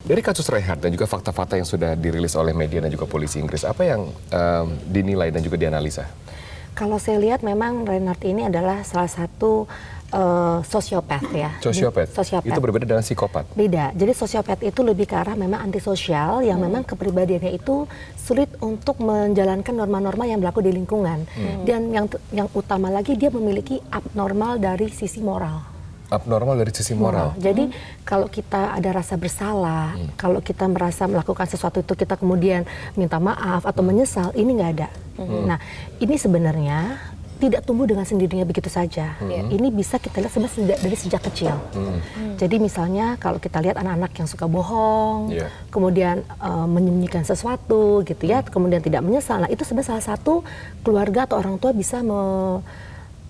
Dari kasus Reinhardt dan juga fakta-fakta yang sudah dirilis oleh media dan juga polisi Inggris, apa yang dinilai dan juga dianalisa? Kalau saya lihat memang Reinhardt ini adalah salah satu sosiopat ya. Sosiopat? Itu berbeda dengan psikopat? Beda. Jadi sosiopat itu lebih ke arah memang antisosial yang memang kepribadiannya itu sulit untuk menjalankan norma-norma yang berlaku di lingkungan. Dan yang utama lagi dia memiliki abnormal dari sisi moral. Abnormal dari sisi moral. Jadi kalau kita ada rasa bersalah, kalau kita merasa melakukan sesuatu itu kita kemudian minta maaf atau menyesal, ini nggak ada. Nah, ini sebenarnya tidak tumbuh dengan sendirinya begitu saja. Ini bisa kita lihat sebenarnya dari sejak kecil. Jadi misalnya kalau kita lihat anak-anak yang suka bohong, kemudian menyembunyikan sesuatu gitu ya, kemudian tidak menyesal. Nah, itu sebenarnya salah satu keluarga atau orang tua bisa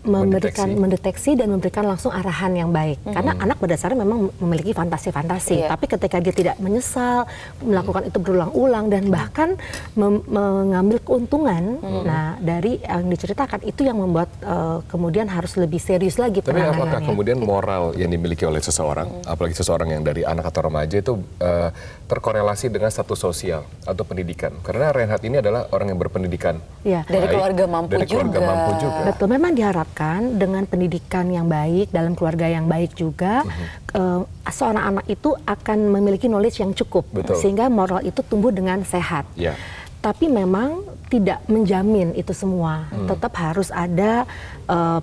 mendeteksi dan memberikan langsung arahan yang baik. Karena anak berdasarnya memang memiliki fantasi-fantasi. Tapi ketika dia tidak menyesal, melakukan itu berulang-ulang dan bahkan mengambil keuntungan, nah dari yang diceritakan itu yang membuat kemudian harus lebih serius lagi penanganannya. Tapi apakah kemudian moral yang dimiliki oleh seseorang, apalagi seseorang yang dari anak atau remaja itu terkorelasi dengan status sosial atau pendidikan? Karena Reinhardt ini adalah orang yang berpendidikan. Dari keluarga mampu juga. Betul, memang diharapkan dengan pendidikan yang baik, dalam keluarga yang baik juga, seorang anak itu akan memiliki knowledge yang cukup. Sehingga moral itu tumbuh dengan sehat. Tapi memang tidak menjamin itu semua. Tetap harus ada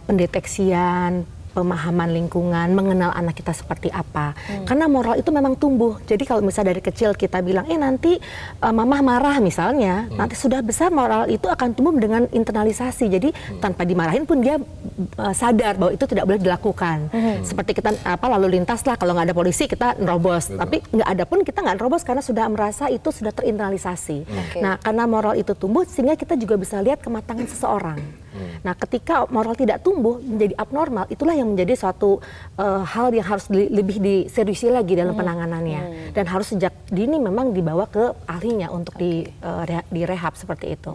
pendeteksian, pemahaman lingkungan, mengenal anak kita seperti apa. Karena moral itu memang tumbuh. Jadi kalau misalnya dari kecil kita bilang, nanti mamah marah misalnya, nanti sudah besar moral itu akan tumbuh dengan internalisasi. Jadi tanpa dimarahin pun dia sadar bahwa itu tidak boleh dilakukan. Seperti kita lalu lintas lah, kalau nggak ada polisi kita nerobos. Tapi nggak ada pun kita nggak nerobos karena sudah merasa itu sudah terinternalisasi. Nah, karena moral itu tumbuh, sehingga kita juga bisa lihat kematangan seseorang. Nah, ketika moral tidak tumbuh menjadi abnormal, itulah yang menjadi suatu hal yang harus lebih diseriusi lagi dalam penanganannya. Dan harus sejak dini memang dibawa ke ahlinya untuk direhab seperti itu.